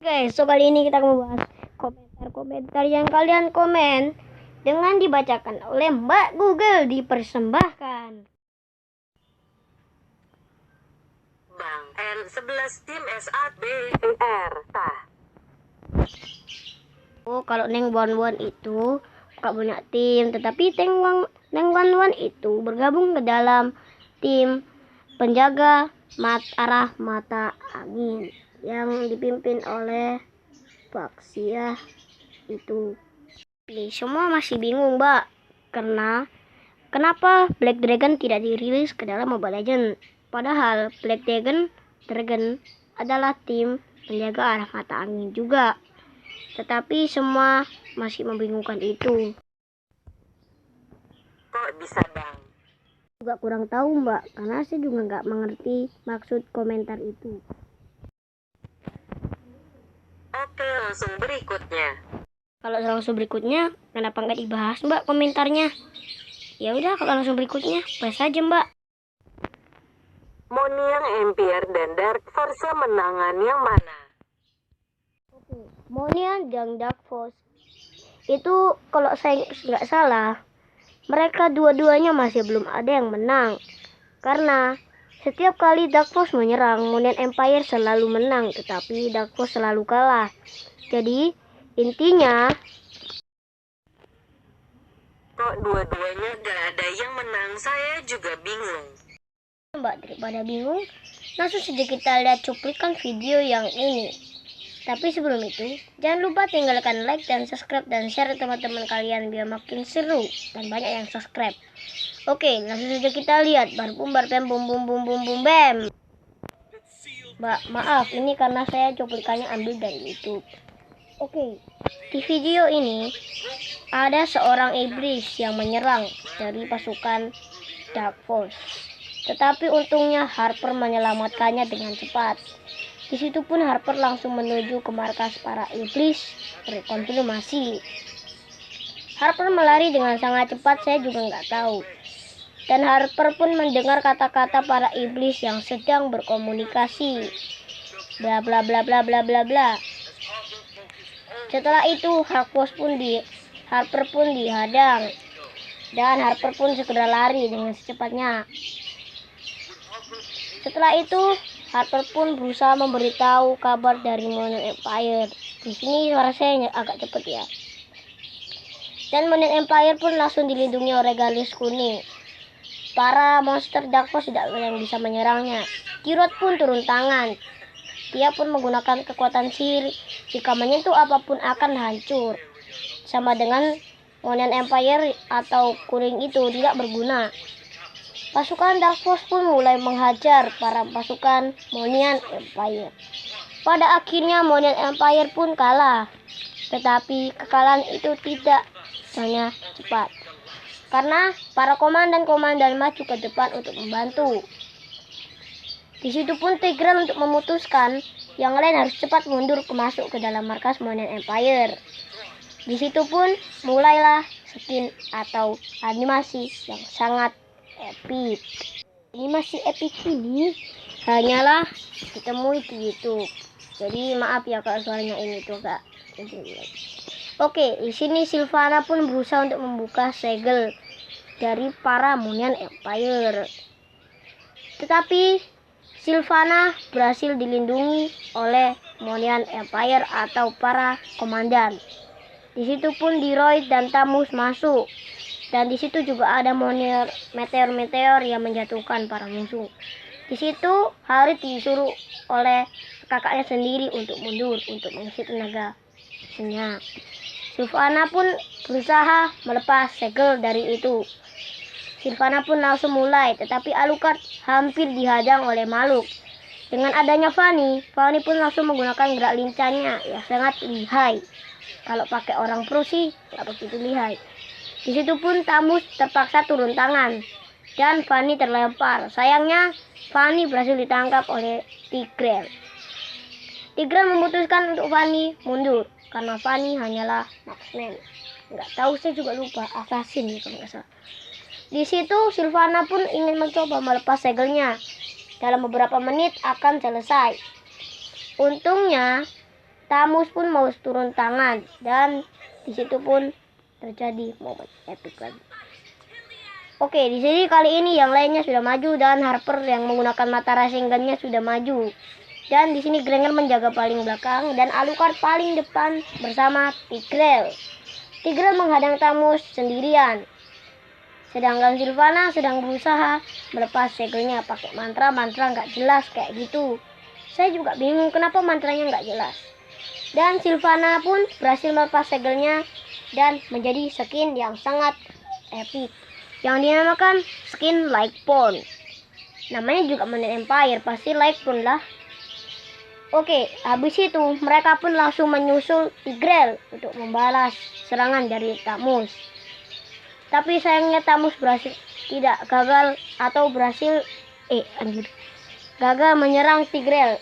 Guys, so kali ini kita akan membahas komentar-komentar yang kalian komen dengan dibacakan oleh Mbak Google, dipersembahkan. Bang N11 tim SABR tah. Oh, kalau Neng Wan itu bukan punya tim, tetapi Neng Wan itu bergabung ke dalam tim penjaga arah mata angin yang dipimpin oleh Baxia itu. Semua masih bingung, Mbak, karena kenapa Black Dragon tidak dirilis ke dalam Mobile Legends, padahal Black Dragon adalah tim penjaga arah mata angin juga. Tetapi semua masih membingungkan itu. Kok bisa bang? Juga kurang tahu, Mbak, karena saya juga nggak mengerti maksud komentar itu. Oke, langsung berikutnya. Kalau langsung berikutnya, kenapa nggak dibahas, Mbak, komentarnya? Ya udah, kalau langsung berikutnya, bahas aja, Mbak. Moniang Empire dan Dark Force menangan yang mana? Monian dan Dark Force itu, kalau saya nggak salah, mereka dua-duanya masih belum ada yang menang. Karena setiap kali Dark Force menyerang, Monian Empire selalu menang, tetapi Dark Force selalu kalah. Jadi intinya, Kok dua-duanya gak ada yang menang? Saya juga bingung. Mbak, daripada bingung, langsung saja kita lihat cuplikan video yang ini. Tapi sebelum itu, jangan lupa tinggalkan like dan subscribe dan share ke teman-teman kalian biar makin seru dan banyak yang subscribe. Oke, langsung saja kita lihat. Bum bum bum bam. Mbak, maaf, ini karena saya cuplikannya ambil dari YouTube. Oke, di video ini ada seorang iblis yang menyerang dari pasukan Dark Force. Tetapi untungnya Harper menyelamatkannya dengan cepat. Di situ pun Harper langsung menuju ke markas para iblis berkonfirmasi. Harper melari dengan sangat cepat, saya juga nggak tahu. Dan Harper pun mendengar kata-kata para iblis yang sedang berkomunikasi. Bla bla bla bla bla bla bla. Setelah itu Harper pun dihadang. Dan Harper pun segera lari dengan secepatnya. Setelah itu Harper pun berusaha memberitahu kabar dari Monian Empire. Di sini suara saya agak cepat ya. Dan Monian Empire pun langsung dilindungi oleh garis kuning. Para monster Dark Force tidak ada yang bisa menyerangnya. Kirot pun turun tangan. Dia pun menggunakan kekuatan sihir. Jika menyentuh apapun akan hancur. Sama dengan Monian Empire atau kuning itu tidak berguna. Pasukan Dark Force pun mulai menghajar para pasukan Monian Empire. Pada akhirnya Monian Empire pun kalah. Tetapi kekalahan itu tidak hanya cepat. Karena para komandan-komandan maju ke depan untuk membantu. Di situ pun Tigreal untuk memutuskan yang lain harus cepat mundur masuk ke dalam markas Monian Empire. Di situ pun mulailah skin atau animasi yang sangat epic. Animasi epic ini hanyalah ditemui di YouTube. Jadi maaf ya kalau suaranya ini tuh Kak. Oke, di sini Sylvana pun berusaha untuk membuka segel dari para Monian Empire. Tetapi Sylvana berhasil dilindungi oleh Monian Empire atau para komandan. Di situ pun Diroid dan Tamus masuk. Dan di situ juga ada meteor yang menjatuhkan para musuh. Di situ Harit disuruh oleh kakaknya sendiri untuk mundur untuk mengisi tenaga mesinnya. Sylvana pun berusaha melepas segel dari itu. Sylvana pun langsung mulai, tetapi Alucard hampir dihadang oleh Maluk. Dengan adanya Fanny pun langsung menggunakan gerak lincahnya yang sangat lihai. Kalau pakai orang pro sih nggak begitu lihai. Di situ pun Tamus terpaksa turun tangan dan Fanny terlempar. Sayangnya Fanny berhasil ditangkap oleh Tigreal. Tigreal memutuskan untuk Fanny mundur karena Fanny hanyalah marksman. Nggak tahu, saya juga lupa, assassin ya kalau nggak salah. Di situ Sylvana pun ingin mencoba melepas segelnya. Dalam beberapa menit akan selesai. Untungnya Thamus pun mau turun tangan, dan di situ pun terjadi momen epic lagi. Oke, di sini kali ini yang lainnya sudah maju dan Harper yang menggunakan mata Rasengan-nya sudah maju. Dan di sini Granger menjaga paling belakang dan Alucard paling depan bersama Tigreal. Tigreal menghadang Thamus sendirian. Sedangkan Sylvana sedang berusaha melepas segelnya pakai mantra nggak jelas kayak gitu. Saya juga bingung kenapa mantranya nggak jelas. Dan Sylvana pun berhasil melepas segelnya dan menjadi skin yang sangat epic, yang dinamakan skin Lightbone. Namanya juga Monet Empire, pasti Lightbone lah. Oke, habis itu mereka pun langsung menyusul Tigreal untuk membalas serangan dari Thamus. Tapi sayangnya Thamus gagal menyerang Tigreal.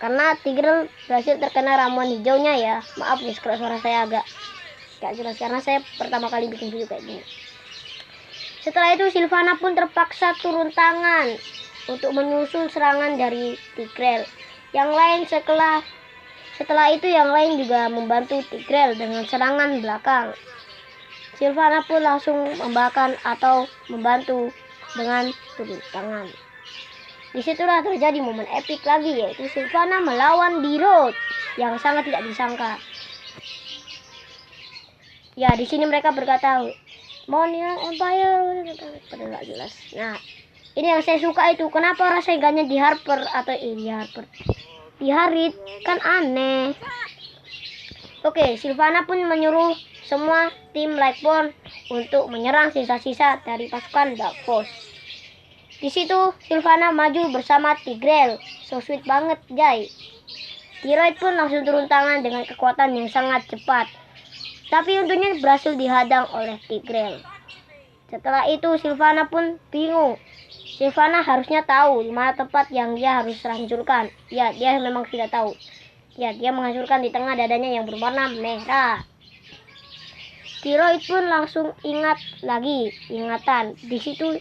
Karena Tigreal berhasil terkena ramuan hijaunya ya. Maaf nih kalau suara saya agak gak jelas karena saya pertama kali bikin video kayak gini. Setelah itu Sylvana pun terpaksa turun tangan untuk menyusul serangan dari Tigreal. Setelah itu yang lain juga membantu Tigreal dengan serangan belakang. Sylvana pun langsung membakar atau membantu dengan turun tangan. Disitulah terjadi momen epic lagi, yaitu Sylvana melawan D-Rod yang sangat tidak disangka. Ya, di sini mereka berkata Monet Empire, padahal nggak jelas. Nah, ini yang saya suka itu, kenapa Rasengan-nya di Harper atau di Harit, kan aneh. Oke, Sylvana pun menyuruh semua tim Lightbone untuk menyerang sisa-sisa dari pasukan Dark Force. Di situ Sylvana maju bersama Tigreal, so sweet banget, Jay. D-Rod pun langsung turun tangan dengan kekuatan yang sangat cepat. Tapi untungnya berhasil dihadang oleh Tigreal. Setelah itu Sylvana pun bingung. Sylvana harusnya tahu di mana tempat yang dia harus hancurkan. Ya, dia memang tidak tahu. Ya, dia menghancurkan di tengah dadanya yang berwarna merah. D-Rod pun langsung ingatan. Di situ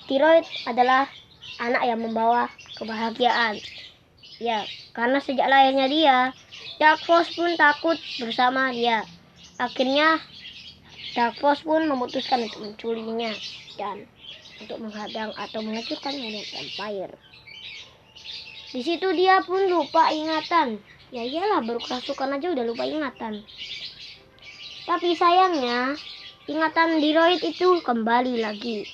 D-Rod adalah anak yang membawa kebahagiaan. Ya, karena sejak lahirnya dia, Dark Force pun takut bersama dia. Akhirnya Dark Force pun memutuskan untuk menculiknya dan untuk menghadang atau menghancurkan Monet Empire. Di situ dia pun lupa ingatan. Ya iyalah, baru kerasukan aja udah lupa ingatan. Tapi sayangnya ingatan D-Rod itu kembali lagi.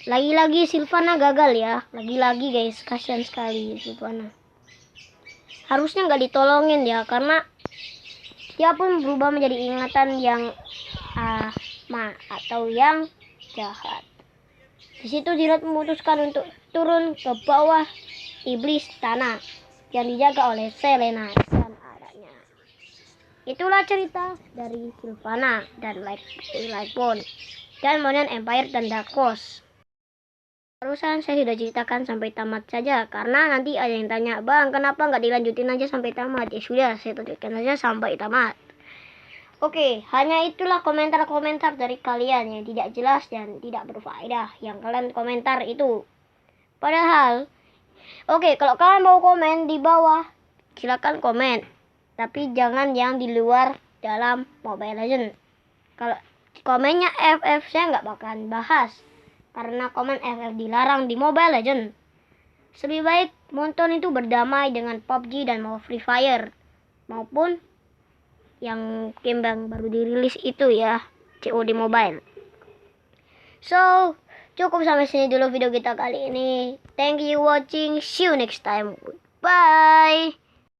Lagi-lagi Sylvana gagal ya. Lagi-lagi guys, kasihan sekali Sylvana. Harusnya nggak ditolongin ya, karena dia pun berubah menjadi ingatan yang atau yang jahat. Di situ D-Rod memutuskan untuk turun ke bawah iblis tanah yang dijaga oleh Selena dan adanya. Itulah cerita dari Sylvana dan Lightbone dan Monet Empire dan Dark Force. Barusan saya sudah ceritakan sampai tamat saja, karena nanti ada yang tanya, Bang, kenapa nggak dilanjutin aja sampai tamat? Ya sudah, saya tunjukkan saja sampai tamat. Oke, hanya itulah komentar-komentar dari kalian yang tidak jelas dan tidak berfaedah yang kalian komentar itu. Padahal, oke, kalau kalian mau komen di bawah, silakan komen. Tapi jangan yang di luar dalam Mobile Legends. Kalau komennya FF saya nggak bakalan bahas, karena komen FF dilarang di Mobile Legends. Lebih baik nonton itu berdamai dengan PUBG dan mau Free Fire, maupun yang game yang baru dirilis itu ya, COD Mobile. So, cukup sampai sini dulu video kita kali ini. Thank you watching. See you next time. Bye.